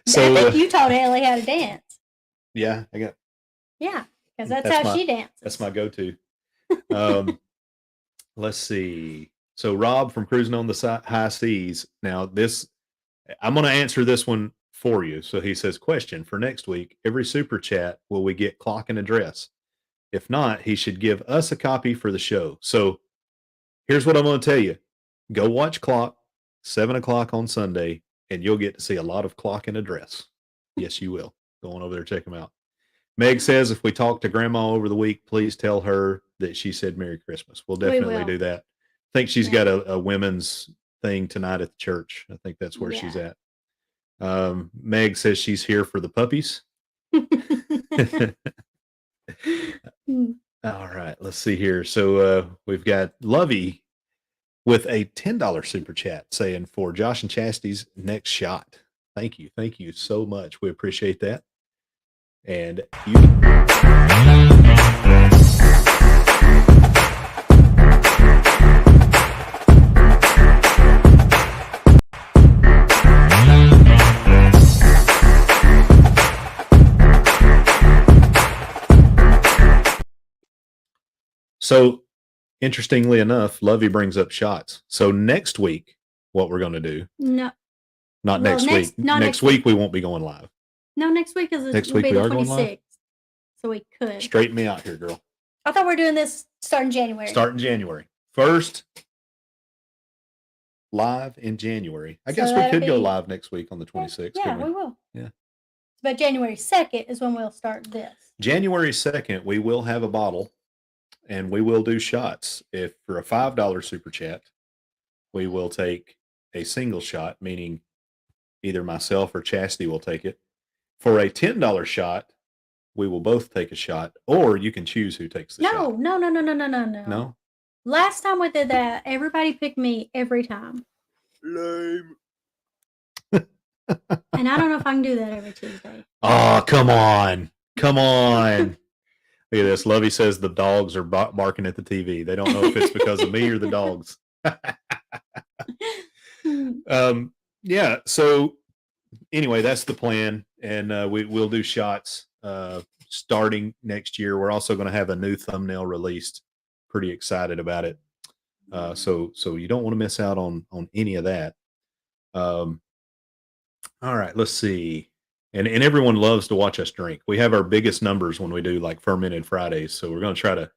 So I think you taught Ellie how to dance. yeah, I got. Yeah, because that's how she dances. That's my go-to. Let's see. So Rob from Cruising on the High Seas. Now this, I'm going to answer this one for you. So he says, question for next week, every super chat, will we get Clock and address? If not, he should give us a copy for the show. So here's what I'm going to tell you. Go watch Clock, 7:00 on Sunday, and you'll get to see a lot of Clock and address. Yes, you will. Go on over there, check them out. Meg says, if we talk to Grandma over the week, please tell her that she said Merry Christmas. We'll definitely do that. I think she's got a women's thing tonight at the church. I think that's where she's at. Meg says she's here for the puppies. All right, let's see here. So we've got Lovey with a $10 super chat saying for Josh and Chastity's next shot. Thank you. Thank you so much. We appreciate that. And you. So, interestingly enough, Lovey brings up shots. So next week, what we're going to do? No, not next week. Next week we won't be going live. No, next week is next week we are going live. So we could straighten me out here, girl. I thought we were doing this starting January. Starting January. First live in January. I guess we could go live next week on the 26th. Yeah, we will. Yeah. But January 2nd is when we'll start this. January 2nd, we will have a bottle and we will do shots. If for a $5 super chat, we will take a single shot, meaning either myself or Chastity will take it. For a $10 shot, we will both take a shot, or you can choose who takes the shot. No. No? Last time we did that, everybody picked me every time. Lame. And I don't know if I can do that every Tuesday. Oh, come on. Come on. Look at this. Lovey says the dogs are barking at the TV. They don't know if it's because of me or the dogs. Yeah. So anyway, that's the plan. And we'll do shots starting next year. We're also going to have a new thumbnail released. Pretty excited about it. So you don't want to miss out on any of that. All right, let's see. And everyone loves to watch us drink. We have our biggest numbers when we do like Fermented Fridays. So we're going to try to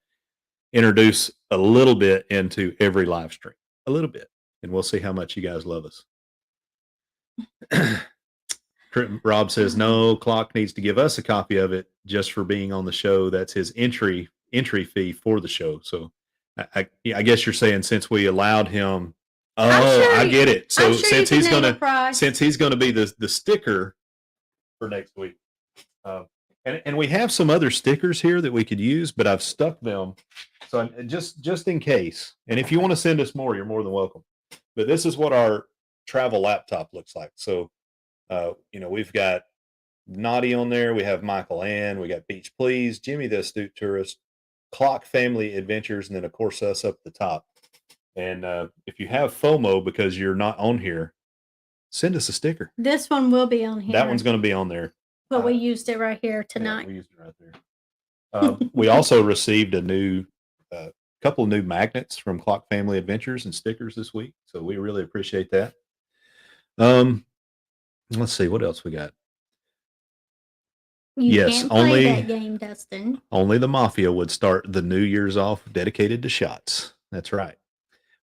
introduce a little bit into every live stream, a little bit, and we'll see how much you guys love us. Rob says, no, Clock needs to give us a copy of it just for being on the show. That's his entry fee for the show. So I guess you're saying since we allowed him. Oh, sure I get it. So sure since he's gonna be the sticker for next week, and we have some other stickers here that we could use, but I've stuck them so just in case. And if you want to send us more, you're more than welcome. But this is what our travel laptop looks like. So we've got Naughty on there. We have Michael Ann. We got Beach Please, Jimmy the Astute Tourist, Clock Family Adventures, and then of course us up at the top. And if you have FOMO because you're not on here, send us a sticker. This one will be on here. That one's going to be on there. But we used it right here tonight. Yeah, we used it right there. We also received a couple of new magnets from Clock Family Adventures and stickers this week. So we really appreciate that. Let's see what else we got. You can't play that game, Dustin. Only the Mafia would start the New Year's off dedicated to shots. That's right.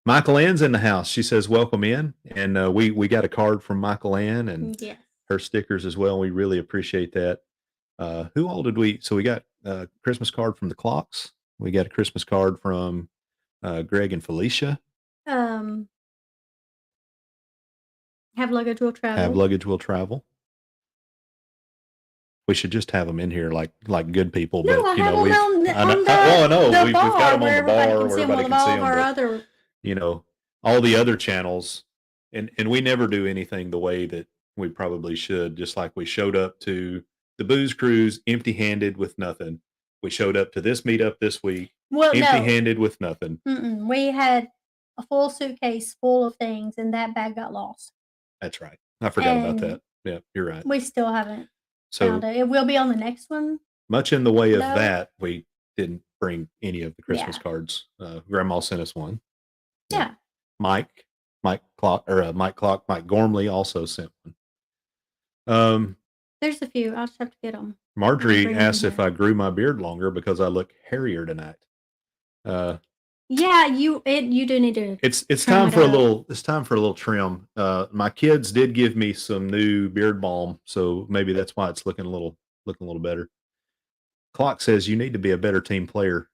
Michael Ann's in the house. She says, welcome in. And we got a card from Michael Ann and her stickers as well. We really appreciate that. Who all did we? So we got a Christmas card from the Clocks. We got a Christmas card from Greg and Felicia. Have Luggage Will Travel. Have Luggage Will Travel. We should just have them in here like good people. No, but I have them on the we've got them on the bar where everybody can see them. But, all the other channels, and we never do anything the way that we probably should. Just like we showed up to the Booze Cruise empty-handed with nothing. We showed up to this meetup this week empty-handed with nothing. We had a full suitcase full of things, and that bag got lost. That's right. I forgot about that. Yeah, you're right. We still haven't found it. It will be on the next one. Much in the way of that, we didn't bring any of the Christmas cards. Grandma sent us one. Yeah. Mike Gormley also sent one. There's a few. I'll just have to get them. Marjorie asked if I grew my beard longer because I look hairier tonight. Yeah, you do need to. It's time for a little. It's time for a little trim. My kids did give me some new beard balm, so maybe that's why it's looking a little better. Clock says you need to be a better team player.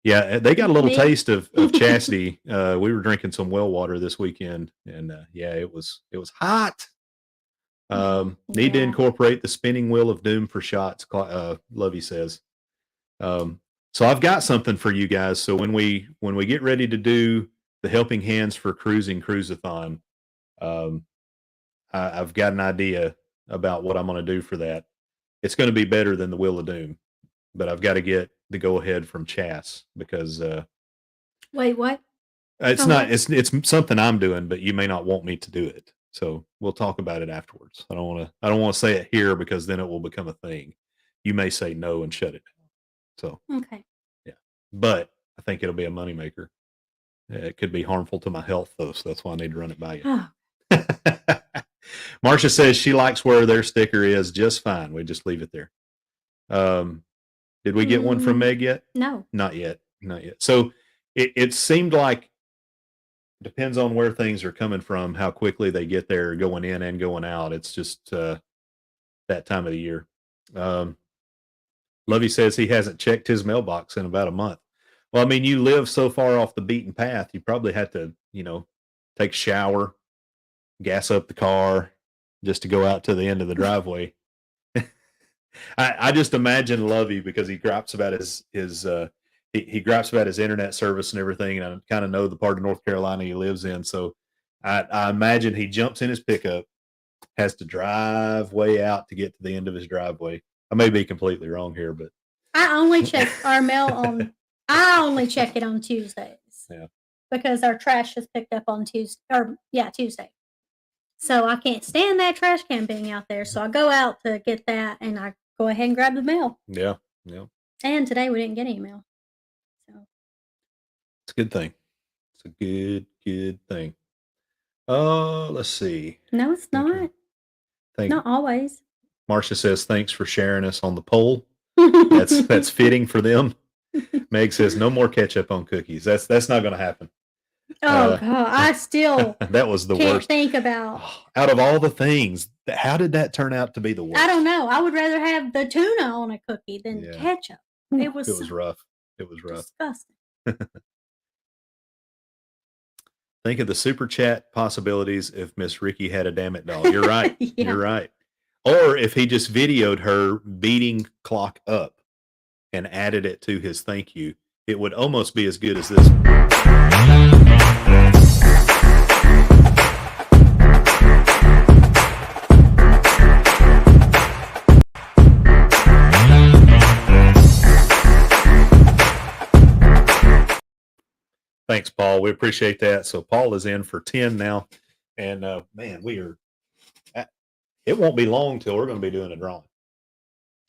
Yeah, they got a little taste of Chastity. We were drinking some well water this weekend, and it was hot. Need to incorporate the spinning wheel of doom for shots. Lovey says. So I've got something for you guys. So when we get ready to do the helping hands for cruisathon, I've got an idea about what I'm going to do for that. It's going to be better than the Wheel of Doom, but I've got to get the go ahead from Chas because wait, what? It's not. It's something I'm doing, but you may not want me to do it. So we'll talk about it afterwards. I don't want to say it here because then it will become a thing. You may say no and shut it down. So okay, yeah, but I think it'll be a moneymaker. It could be harmful to my health though, so that's why I need to run it by you. Oh. Marcia says she likes where their sticker is just fine. We just leave it there. Did we get one from Meg yet? No, not yet. So it seemed like depends on where things are coming from, how quickly they get there, going in and going out. It's just that time of the year. Lovey says he hasn't checked his mailbox in about a month. Well, I mean, you live so far off the beaten path, you probably had to, take a shower, gas up the car just to go out to the end of the driveway. I just imagine Lovey because he gripes about he gripes about his internet service and everything, and I kind of know the part of North Carolina he lives in. So I imagine he jumps in his pickup, has to drive way out to get to the end of his driveway. I may be completely wrong here, but I only check our mail I only check it on Tuesdays. Yeah. Because our trash is picked up on Tuesday. So I can't stand that trash can being out there. So I go out to get that and I go ahead and grab the mail. yeah. And today we didn't get any mail. So It's a good thing. It's a good thing. Let's see. no, it's not. Okay. Not always. Marcia says, thanks for sharing us on the poll. That's fitting for them. Meg says, no more ketchup on cookies. That's not going to happen. Oh God, I still that was the can't worst. think about. Out of all the things, how did that turn out to be the worst? I don't know. I would rather have the tuna on a cookie than Yeah. ketchup. It was rough. It was rough. disgusting. Think of the super chat possibilities if Miss Ricky had a damn it doll. You're right. Yeah. You're right. Or if he just videoed her beating clock up and added it to his thank you, it would almost be as good as this. Thanks, Paul. We appreciate that. So Paul is in for 10 now. And man, it won't be long till we're going to be doing a drawing.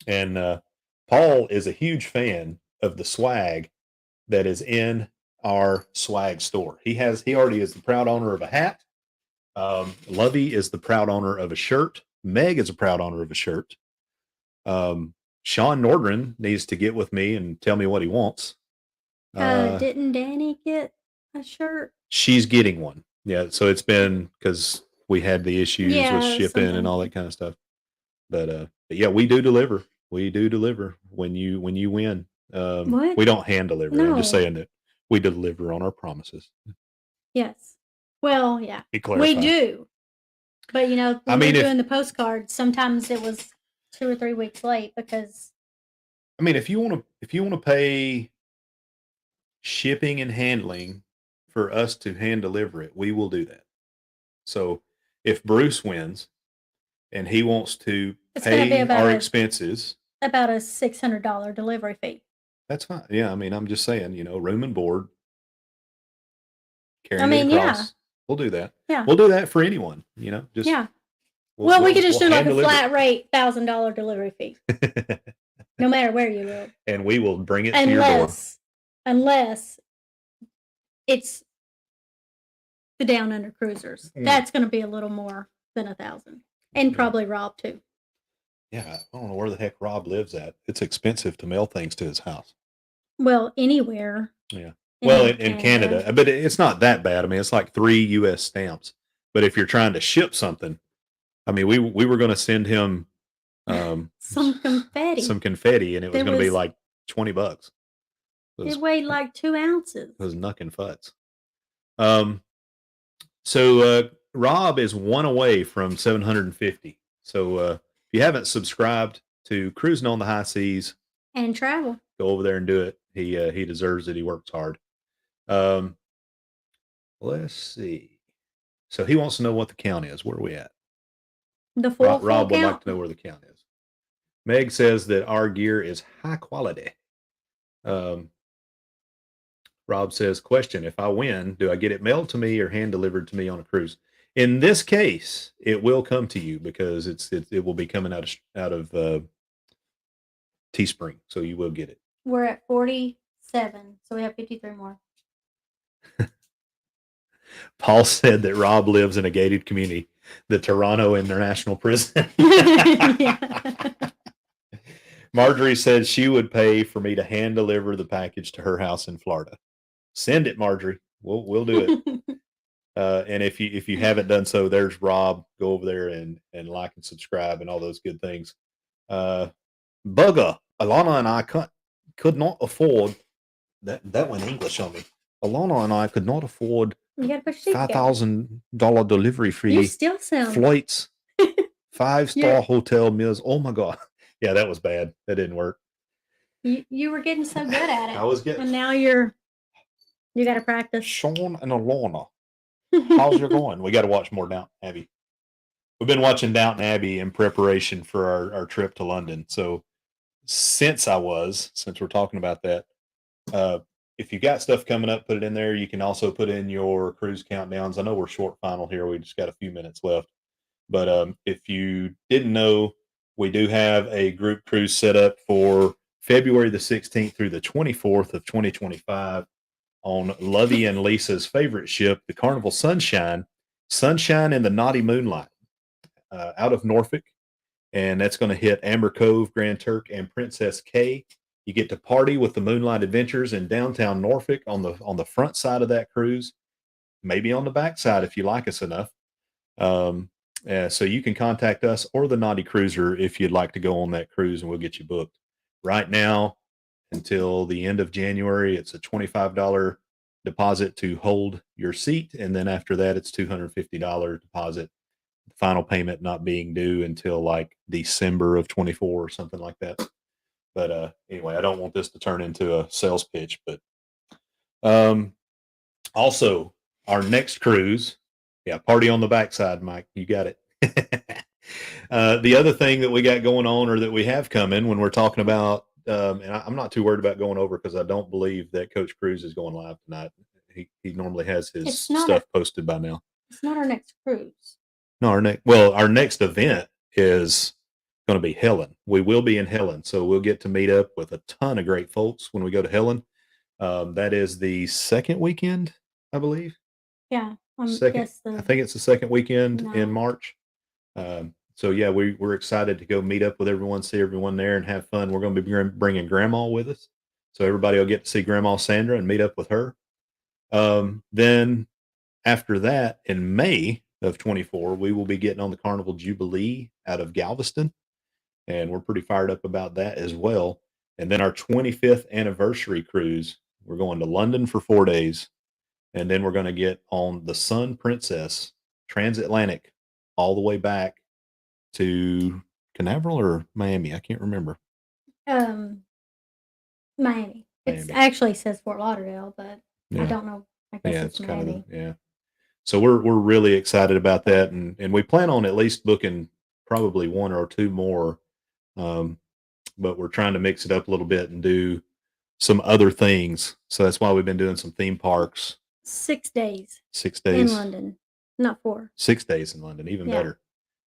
And Paul is a huge fan of the swag that is in our swag store. He already is the proud owner of a hat. Lovey is the proud owner of a shirt. Meg is a proud owner of a shirt. Sean Nordgren needs to get with me and tell me what he wants. Didn't Danny get a shirt? She's getting one. Yeah, so it's been because we had the issues with shipping and all that kind of stuff. But yeah, we do deliver. We do deliver when you win. What? We don't hand deliver. I'm just No. saying that we deliver on our promises. Yes. Well, yeah. He We clarified. do. But when I mean, we're if- doing the postcards, sometimes it was 2 or 3 weeks late because I mean, if you want to pay shipping and handling for us to hand deliver it, we will do that. So if Bruce wins and he wants to It's gonna be pay about our a- expenses, about a $600 delivery fee. that's fine. Yeah, I mean, I'm just saying, room and board, carrying I mean, it yeah. across. We'll do that. Yeah. We'll do that for anyone. Just Yeah. Well, we could just do we'll like hand a deliver flat rate $1,000 delivery fee, it. no matter where you live. And we will bring it to your door. Unless it's the Down Under Cruisers. Mm. That's going to be a little more than 1,000, and Yeah. probably Rob too. Yeah, I don't know where the heck Rob lives at. It's expensive to mail things to his house. Well, anywhere. Yeah. Well, in Canada, but it's not that bad. I mean, it's like 3 U.S. stamps. But if you're trying to ship something, I mean, we were going to send him some confetti. some confetti, and it was There going to be was- like $20. It weighed like 2 ounces. It was knuckin' futs. So Rob is one away from 750. So if you haven't subscribed to Cruising on the High Seas, And travel. go over there and do it. He deserves it. He works hard. Let's see. So he wants to know what the count is. Where are we at? The full Rob would count. like to know where the count is. Meg says that our gear is high quality. Rob says, question, if I win, do I get it mailed to me or hand delivered to me on a cruise? In this case, it will come to you because it will be coming out of Teespring, so you will get it. We're at 47, so we have 53 more. Paul said that Rob lives in a gated community, the Toronto International Prison. Yeah. Marjorie said she would pay for me to hand deliver the package to her house in Florida. Send it, Marjorie. We'll do it. And if you haven't done so, there's Rob. Go over there and like and subscribe and all those good things. Bugger. Alana and I could not afford that went English on me. Alana and I could not afford You gotta put your teeth together. $5,000 delivery You fee still sound. flights, 5-star Yeah. hotel meals. Oh my God. Yeah, that was bad. That didn't work. You were getting so good at it. I was getting. And now you got to practice. Sean and Alana, how's it going? We got to watch more Downton Abbey. We've been watching Downton Abbey in preparation for our trip to London. So since we're talking about that, if you got stuff coming up, put it in there. You can also put in your cruise countdowns. I know we're short final here. We just got a few minutes left. But if you didn't know, we do have a group cruise set up for February the 16th through the 24th of 2025 on Lovey and Lisa's favorite ship, the Carnival Sunshine and the Naughty Moonlight, out of Norfolk. And that's going to hit Amber Cove, Grand Turk, and Princess Cay. You get to party with the Moonlight Adventures in downtown Norfolk on the front side of that cruise, maybe on the back side if you like us enough. So you can contact us or the Naughty Cruiser if you'd like to go on that cruise, and we'll get you booked. Right now, until the end of January, it's a $25 deposit to hold your seat, and then after that, it's $250 deposit. Final payment not being due until like December of 24 or something like that. But anyway, I don't want this to turn into a sales pitch. But also, our next cruise, party on the backside, Mike. You got it. The other thing that we got going on, or that we have coming when we're talking about, and I'm not too worried about going over because I don't believe that Coach Cruz is going live tonight. He normally has his stuff posted by now. It's not our next cruise. No, our next event is going to be Helen. We will be in Helen, so we'll get to meet up with a ton of great folks when we go to Helen. That is the second weekend, I believe. Yeah, I think it's the second weekend in March. So yeah, we're excited to go meet up with everyone, see everyone there, and have fun. We're going to be bringing Grandma with us, so everybody will get to see Grandma Sandra and meet up with her. Then after that, in May of 24, we will be getting on the Carnival Jubilee out of Galveston, and we're pretty fired up about that as well. And then our 25th anniversary cruise, we're going to London for 4 days, and then we're going to get on the Sun Princess transatlantic all the way back to Canaveral or Miami. I can't remember. Miami. It actually says Fort Lauderdale, but I don't know. I guess it's Miami. So we're really excited about that, and we plan on at least booking probably one or two more, but we're trying to mix it up a little bit and do some other things. So that's why we've been doing some theme parks. 6 days. 6 days in London, not 4. 6 days in London, even better.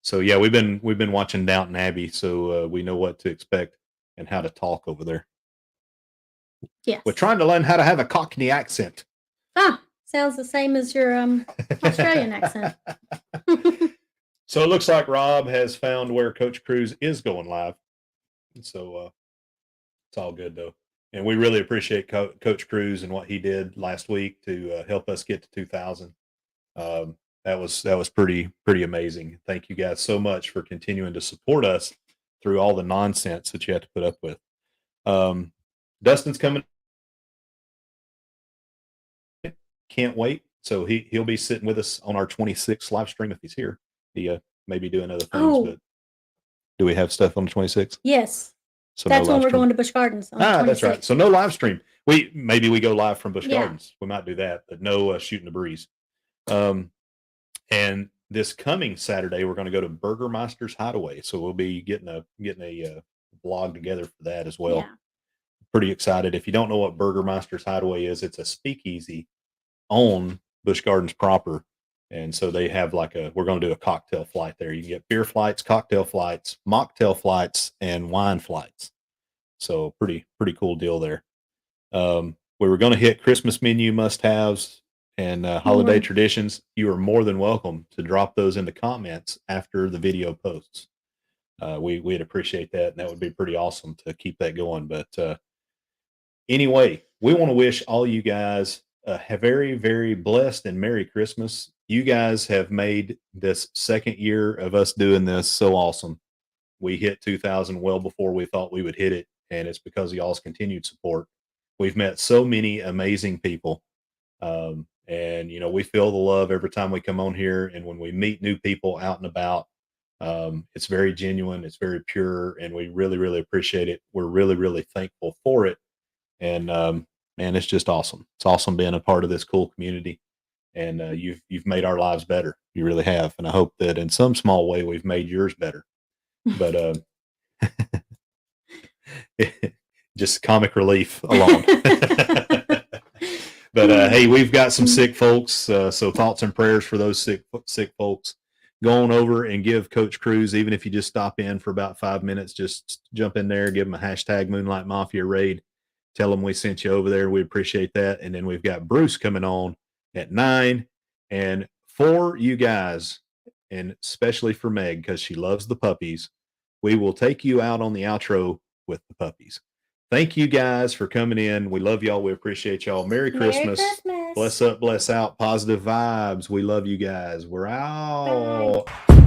So yeah, we've been watching Downton Abbey, so we know what to expect and how to talk over there. Yes, we're trying to learn how to have a Cockney accent. Sounds the same as your Australian accent. So it looks like Rob has found where Coach Cruz is going live. So it's all good though. And we really appreciate Coach Cruz and what he did last week to help us get to 2,000. That was pretty amazing. Thank you guys so much for continuing to support us through all the nonsense that you have to put up with. Dustin's coming. Can't wait. So he'll be sitting with us on our 26th live stream if he's here. He may be doing other things, but do we have stuff on the 26th? Yes. So that's when we're going to Busch Gardens. On that's right. So no live stream. Maybe we go live from Busch Gardens. We might do that, but no Shootin the Breeze. And this coming Saturday, we're going to go to Burgermeister's Hideaway. So we'll be getting a vlog together for that as well. Yeah. Pretty excited. If you don't know what Burgermeister's Hideaway is, it's a speakeasy on Busch Gardens proper. And so they have we're going to do a cocktail flight there. You can get beer flights, cocktail flights, mocktail flights, and wine flights. So pretty cool deal there. We were going to hit Christmas menu must-haves and holiday traditions. You are more than welcome to drop those in the comments after the video posts. We'd appreciate that, and that would be pretty awesome to keep that going. But anyway, we want to wish all you guys a very, very blessed and Merry Christmas. You guys have made this second year of us doing this so awesome. We hit 2,000 well before we thought we would hit it, and it's because of y'all's continued support. We've met so many amazing people, and you know, we feel the love every time we come on here, and when we meet new people out and about. It's very genuine, it's very pure, and we really, really appreciate it. We're really, really thankful for it, and man, it's just awesome. It's awesome being a part of this cool community, and you've made our lives better. You really have, and I hope that in some small way we've made yours better. But just comic relief alone. But hey, we've got some sick folks, so thoughts and prayers for those sick folks. Go on over and give Coach Cruz, even if you just stop in for about 5 minutes, just jump in there, give him a hashtag Moonlight Mafia raid. Tell him we sent you over there. We appreciate that. And then we've got Bruce coming on at 9. And for you guys, and especially for Meg, because she loves the puppies, we will take you out on the outro with the puppies. Thank you guys for coming in. We love y'all. We appreciate y'all. Merry Christmas. Christmas. Bless up, bless out, positive vibes. We love you guys. We're out. Bye.